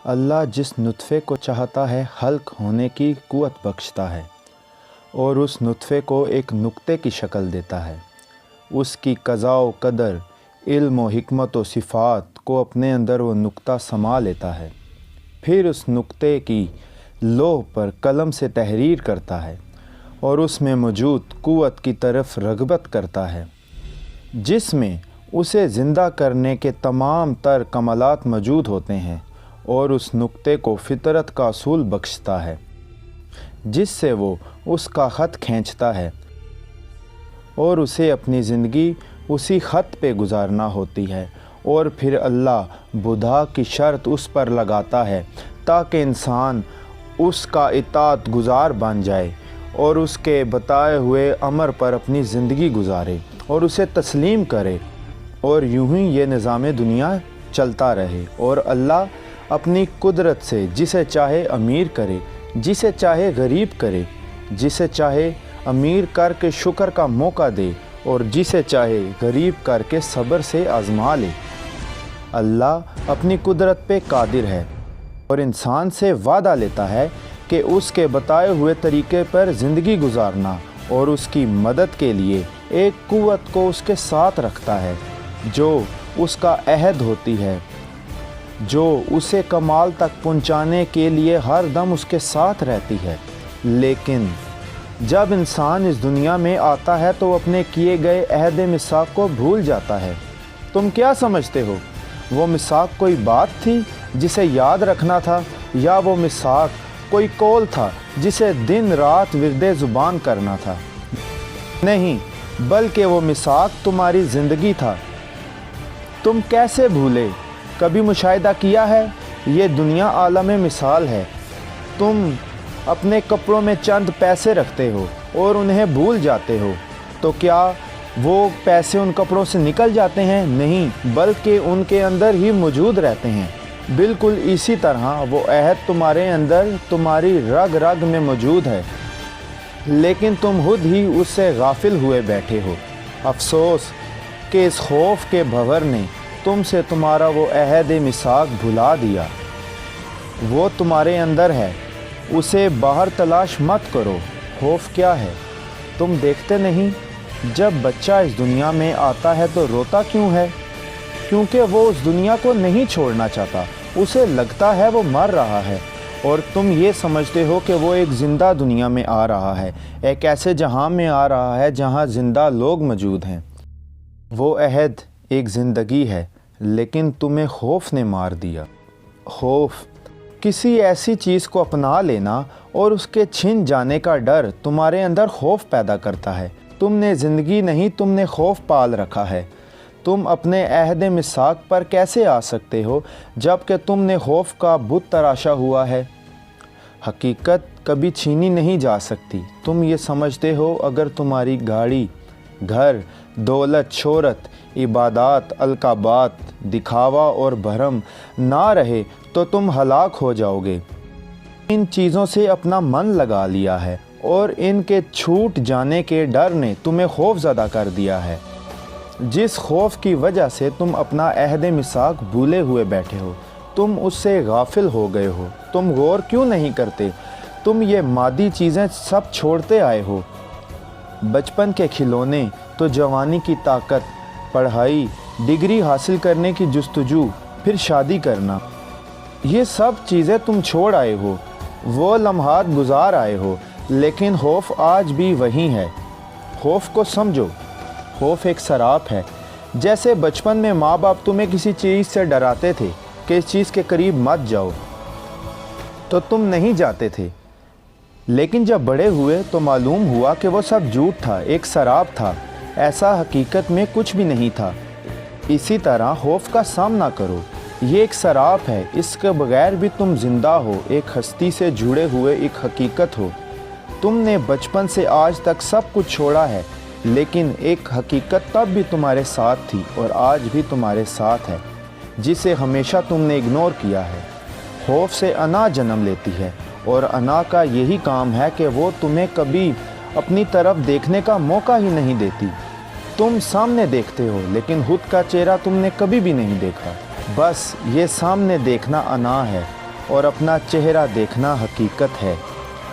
اللہ جس نطفے کو چاہتا ہے حلق ہونے کی قوت بخشتا ہے اور اس نطفے کو ایک نقطے کی شکل دیتا ہے۔ اس کی قضاء و قدر، علم و حکمت و صفات کو اپنے اندر وہ نقطہ سما لیتا ہے، پھر اس نقطے کی لوح پر قلم سے تحریر کرتا ہے اور اس میں موجود قوت کی طرف رغبت کرتا ہے جس میں اسے زندہ کرنے کے تمام تر کمالات موجود ہوتے ہیں، اور اس نقطے کو فطرت کا اصول بخشتا ہے جس سے وہ اس کا خط کھینچتا ہے اور اسے اپنی زندگی اسی خط پہ گزارنا ہوتی ہے، اور پھر اللہ بدھا کی شرط اس پر لگاتا ہے تاکہ انسان اس کا اطاعت گزار بن جائے اور اس کے بتائے ہوئے امر پر اپنی زندگی گزارے اور اسے تسلیم کرے، اور یوں ہی یہ نظام دنیا چلتا رہے، اور اللہ اپنی قدرت سے جسے چاہے امیر کرے، جسے چاہے غریب کرے، جسے چاہے امیر کر کے شکر کا موقع دے اور جسے چاہے غریب کر کے صبر سے آزما لے۔ اللہ اپنی قدرت پہ قادر ہے اور انسان سے وعدہ لیتا ہے کہ اس کے بتائے ہوئے طریقے پر زندگی گزارنا اور اس کی مدد کے لیے ایک قوت کو اس کے ساتھ رکھتا ہے جو اس کا عہد ہوتی ہے، جو اسے کمال تک پہنچانے کے لیے ہر دم اس کے ساتھ رہتی ہے۔ لیکن جب انسان اس دنیا میں آتا ہے تو اپنے کیے گئے عہد میثاق کو بھول جاتا ہے۔ تم کیا سمجھتے ہو؟ وہ میثاق کوئی بات تھی جسے یاد رکھنا تھا، یا وہ میثاق کوئی قول تھا جسے دن رات ورد زبان کرنا تھا؟ نہیں، بلکہ وہ میثاق تمہاری زندگی تھا۔ تم کیسے بھولے؟ کبھی مشاہدہ کیا ہے؟ یہ دنیا عالم مثال ہے۔ تم اپنے کپڑوں میں چند پیسے رکھتے ہو اور انہیں بھول جاتے ہو، تو کیا وہ پیسے ان کپڑوں سے نکل جاتے ہیں؟ نہیں، بلکہ ان کے اندر ہی موجود رہتے ہیں۔ بالکل اسی طرح وہ عہد تمہارے اندر، تمہاری رگ رگ میں موجود ہے، لیکن تم خود ہی اس سے غافل ہوئے بیٹھے ہو۔ افسوس کہ اس خوف کے بھنور نے تم سے تمہارا وہ عہد میثاق بھلا دیا۔ وہ تمہارے اندر ہے، اسے باہر تلاش مت کرو۔ خوف کیا ہے؟ تم دیکھتے نہیں جب بچہ اس دنیا میں آتا ہے تو روتا کیوں ہے؟ کیونکہ وہ اس دنیا کو نہیں چھوڑنا چاہتا، اسے لگتا ہے وہ مر رہا ہے، اور تم یہ سمجھتے ہو کہ وہ ایک زندہ دنیا میں آ رہا ہے، ایک ایسے جہاں میں آ رہا ہے جہاں زندہ لوگ موجود ہیں۔ وہ عہد ایک زندگی ہے، لیکن تمہیں خوف نے مار دیا۔ خوف، کسی ایسی چیز کو اپنا لینا اور اس کے چھن جانے کا ڈر تمہارے اندر خوف پیدا کرتا ہے۔ تم نے زندگی نہیں، تم نے خوف پال رکھا ہے۔ تم اپنے عہد میثاق پر کیسے آ سکتے ہو جب کہ تم نے خوف کا بت تراشا ہوا ہے؟ حقیقت کبھی چھینی نہیں جا سکتی۔ تم یہ سمجھتے ہو اگر تمہاری گاڑی، گھر، دولت، شہرت، عبادات، القابات، دکھاوا اور بھرم نہ رہے تو تم ہلاک ہو جاؤ گے۔ ان چیزوں سے اپنا من لگا لیا ہے اور ان کے چھوٹ جانے کے ڈر نے تمہیں خوف زدہ کر دیا ہے، جس خوف کی وجہ سے تم اپنا عہد میثاق بھولے ہوئے بیٹھے ہو۔ تم اس سے غافل ہو گئے ہو۔ تم غور کیوں نہیں کرتے؟ تم یہ مادی چیزیں سب چھوڑتے آئے ہو، بچپن کے کھلونے، تو جوانی کی طاقت، پڑھائی، ڈگری حاصل کرنے کی جستجو، پھر شادی کرنا، یہ سب چیزیں تم چھوڑ آئے ہو، وہ لمحات گزار آئے ہو، لیکن خوف آج بھی وہی ہے۔ خوف کو سمجھو۔ خوف ایک سراپ ہے۔ جیسے بچپن میں ماں باپ تمہیں کسی چیز سے ڈراتے تھے کہ اس چیز کے قریب مت جاؤ، تو تم نہیں جاتے تھے، لیکن جب بڑے ہوئے تو معلوم ہوا کہ وہ سب جھوٹ تھا، ایک سراب تھا، ایسا حقیقت میں کچھ بھی نہیں تھا۔ اسی طرح خوف کا سامنا کرو، یہ ایک سراب ہے، اس کے بغیر بھی تم زندہ ہو، ایک ہستی سے جڑے ہوئے ایک حقیقت ہو۔ تم نے بچپن سے آج تک سب کچھ چھوڑا ہے، لیکن ایک حقیقت تب بھی تمہارے ساتھ تھی اور آج بھی تمہارے ساتھ ہے، جسے ہمیشہ تم نے اگنور کیا ہے۔ خوف سے انا جنم لیتی ہے، اور انا کا یہی کام ہے کہ وہ تمہیں کبھی اپنی طرف دیکھنے کا موقع ہی نہیں دیتی۔ تم سامنے دیکھتے ہو، لیکن خود کا چہرہ تم نے کبھی بھی نہیں دیکھا۔ بس یہ سامنے دیکھنا انا ہے، اور اپنا چہرہ دیکھنا حقیقت ہے۔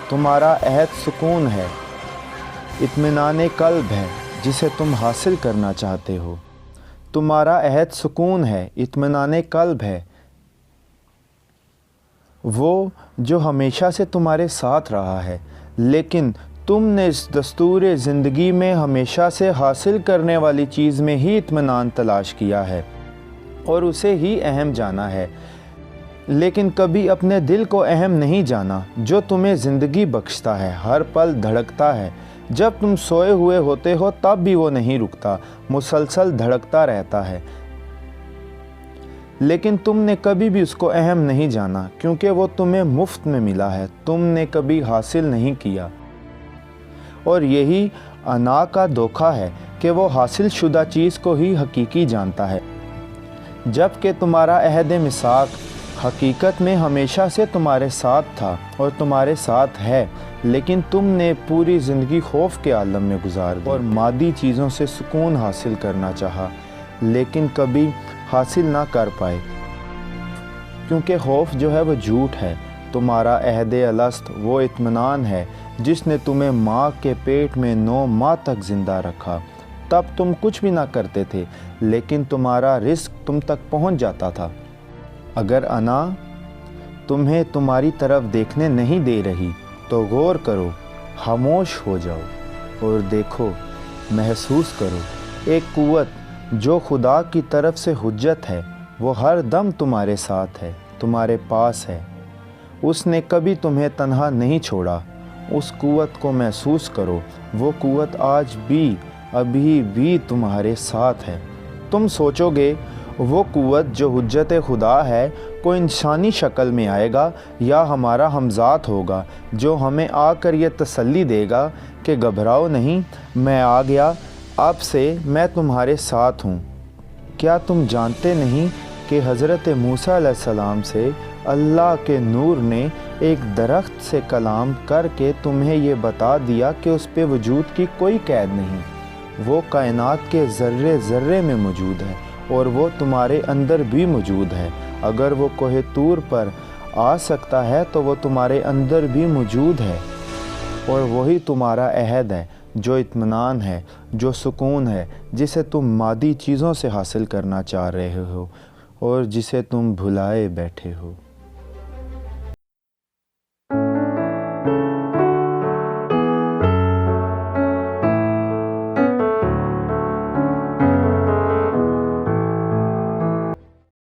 تمہارا عہد سکون ہے، اطمینان قلب ہے جسے تم حاصل کرنا چاہتے ہو۔ تمہارا عہد سکون ہے، اطمینان قلب ہے، وہ جو ہمیشہ سے تمہارے ساتھ رہا ہے، لیکن تم نے اس دستور زندگی میں ہمیشہ سے حاصل کرنے والی چیز میں ہی اطمینان تلاش کیا ہے اور اسے ہی اہم جانا ہے، لیکن کبھی اپنے دل کو اہم نہیں جانا جو تمہیں زندگی بخشتا ہے، ہر پل دھڑکتا ہے۔ جب تم سوئے ہوئے ہوتے ہو تب بھی وہ نہیں رکتا، مسلسل دھڑکتا رہتا ہے، لیکن تم نے کبھی بھی اس کو اہم نہیں جانا کیونکہ وہ تمہیں مفت میں ملا ہے، تم نے کبھی حاصل نہیں کیا۔ اور یہی انا کا دھوکہ ہے کہ وہ حاصل شدہ چیز کو ہی حقیقی جانتا ہے، جبکہ تمہارا عہد میثاق حقیقت میں ہمیشہ سے تمہارے ساتھ تھا اور تمہارے ساتھ ہے، لیکن تم نے پوری زندگی خوف کے عالم میں گزار دی اور مادی چیزوں سے سکون حاصل کرنا چاہا، لیکن کبھی حاصل نہ کر پائے، کیونکہ خوف جو ہے وہ جھوٹ ہے۔ تمہارا عہد الست وہ اطمینان ہے جس نے تمہیں ماں کے پیٹ میں 9 ماہ تک زندہ رکھا۔ تب تم کچھ بھی نہ کرتے تھے، لیکن تمہارا رزق تم تک پہنچ جاتا تھا۔ اگر انا تمہیں تمہاری طرف دیکھنے نہیں دے رہی تو غور کرو، خاموش ہو جاؤ اور دیکھو، محسوس کرو ایک قوت جو خدا کی طرف سے حجت ہے، وہ ہر دم تمہارے ساتھ ہے، تمہارے پاس ہے۔ اس نے کبھی تمہیں تنہا نہیں چھوڑا۔ اس قوت کو محسوس کرو، وہ قوت آج بھی ابھی بھی تمہارے ساتھ ہے۔ تم سوچو گے وہ قوت جو حجت خدا ہے کوئی انسانی شکل میں آئے گا یا ہمارا ہمذات ہوگا جو ہمیں آ کر یہ تسلی دے گا کہ گھبراؤ نہیں، میں آ گیا، اب سے میں تمہارے ساتھ ہوں۔ کیا تم جانتے نہیں کہ حضرت موسیٰ علیہ السلام سے اللہ کے نور نے ایک درخت سے کلام کر کے تمہیں یہ بتا دیا کہ اس پہ وجود کی کوئی قید نہیں، وہ کائنات کے ذرے ذرے میں موجود ہے اور وہ تمہارے اندر بھی موجود ہے۔ اگر وہ کوہ طور پر آ سکتا ہے تو وہ تمہارے اندر بھی موجود ہے، اور وہی تمہارا عہد ہے جو اطمینان ہے، جو سکون ہے، جسے تم مادی چیزوں سے حاصل کرنا چاہ رہے ہو اور جسے تم بھلائے بیٹھے ہو۔